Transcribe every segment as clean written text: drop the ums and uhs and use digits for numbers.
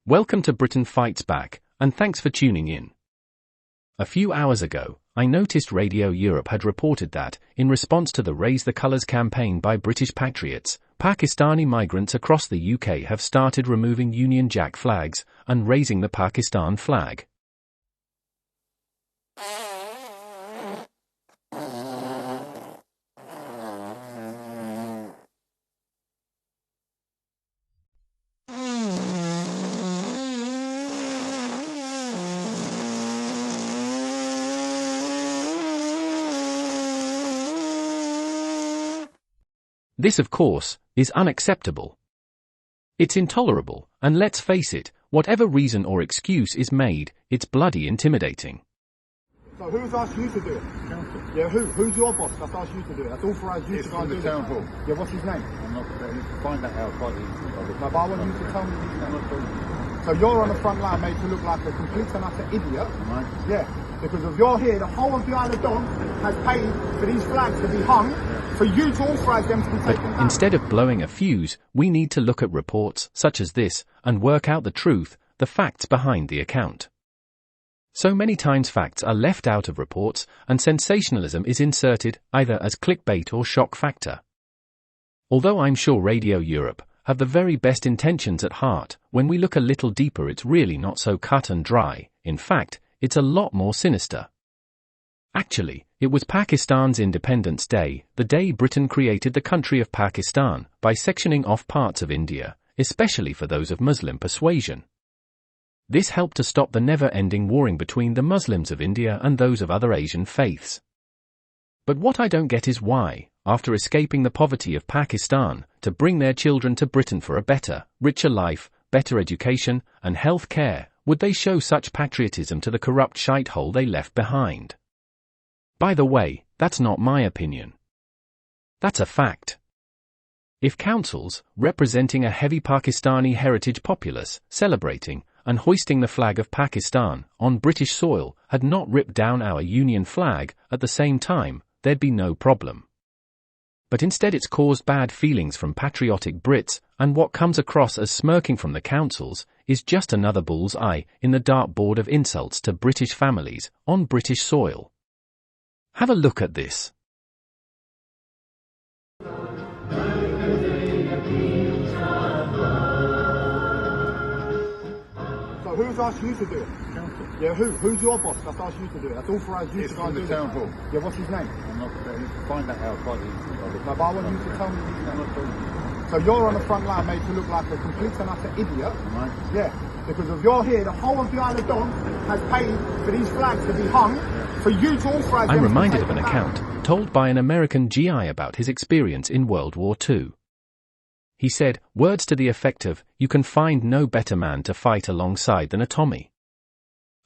Welcome to Britain Fights Back, and thanks for tuning in. A few hours ago, I noticed Radio Europe had reported that, in response to the Raise the Colours campaign by British patriots, Pakistani migrants across the UK have started removing Union Jack flags and raising the Pakistan flag. This, of course, is unacceptable. It's intolerable, and let's face it, whatever reason or excuse is made, it's bloody intimidating. So who's asked you to do it? Council. Yeah, who's your boss that's asked you to do it? That's authorised you It's to go from and the do town it? hall. Yeah, what's his name? I'm not prepared to find that out quite easily. No, but I want you to tell me his I'm name. not telling you. So you're on the front line made to look like a complete and utter idiot. Am I? Yeah, because if you're here, the whole of the Isle of Don has paid for these flags to be hung, for you to authorise them to be But taken down. instead of blowing a fuse, we need to look at reports such as this and work out the truth, the facts behind the account. So many times facts are left out of reports and sensationalism is inserted either as clickbait or shock factor. Although I'm sure Radio Europe have the very best intentions at heart, when we look a little deeper it's really not so cut and dry. In fact, it's a lot more sinister. Actually, it was Pakistan's Independence Day, the day Britain created the country of Pakistan, by sectioning off parts of India, especially for those of Muslim persuasion. This helped to stop the never-ending warring between the Muslims of India and those of other Asian faiths. But what I don't get is why, after escaping the poverty of Pakistan, to bring their children to Britain for a better, richer life, better education, and health care, would they show such patriotism to the corrupt shithole they left behind? By the way, that's not my opinion. That's a fact. If councils, representing a heavy Pakistani heritage populace, celebrating and hoisting the flag of Pakistan on British soil, had not ripped down our Union flag at the same time, there'd be no problem. But instead it's caused bad feelings from patriotic Brits, and what comes across as smirking from the councils is just another bull's eye in the dartboard of insults to British families on British soil. Have a look at this. So who's asked you to do it? Council. Yeah, who's your boss that's asked you to do it? That's authorised you It's to go from and the do town it? hall. Yeah, what's his name? I'm not prepared to find that out quite easily. No, but I want you to tell me his I'm name. not telling you. So you're on the front line made to look like a complete and utter idiot. Am I? Yeah, because if you're here, the whole of the Isle of Don has paid for these flags to be hung, for you to authorise them I'm to be reminded of taken an down. account told by an American GI about his experience in World War II. He said, words to the effect of, "You can find no better man to fight alongside than a Tommy."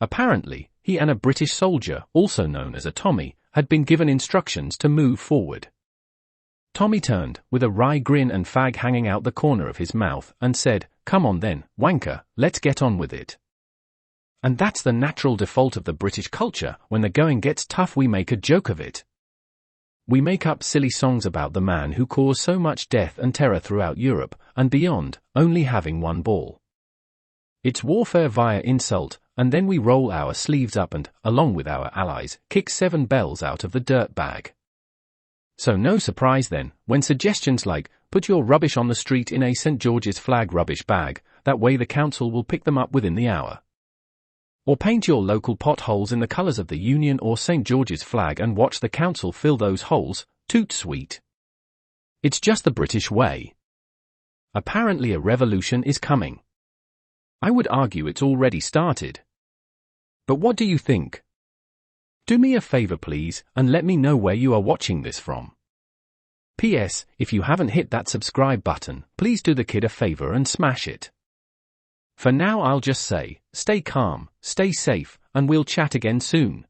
Apparently, he and a British soldier, also known as a Tommy, had been given instructions to move forward. Tommy turned, with a wry grin and fag hanging out the corner of his mouth, and said, "Come on then, wanker, let's get on with it." And that's the natural default of the British culture. When the going gets tough we make a joke of it. We make up silly songs about the man who caused so much death and terror throughout Europe, and beyond, only having one ball. It's warfare via insult, and then we roll our sleeves up and, along with our allies, kick 7 bells out of the dirt bag. So no surprise then, when suggestions like, put your rubbish on the street in a St. George's flag rubbish bag, that way the council will pick them up within the hour. Or paint your local potholes in the colours of the Union or St. George's flag and watch the council fill those holes, toot sweet. It's just the British way. Apparently a revolution is coming. I would argue it's already started. But what do you think? Do me a favour please, and let me know where you are watching this from. P.S. If you haven't hit that subscribe button, please do the kid a favour and smash it. For now I'll just say, stay calm, stay safe, and we'll chat again soon.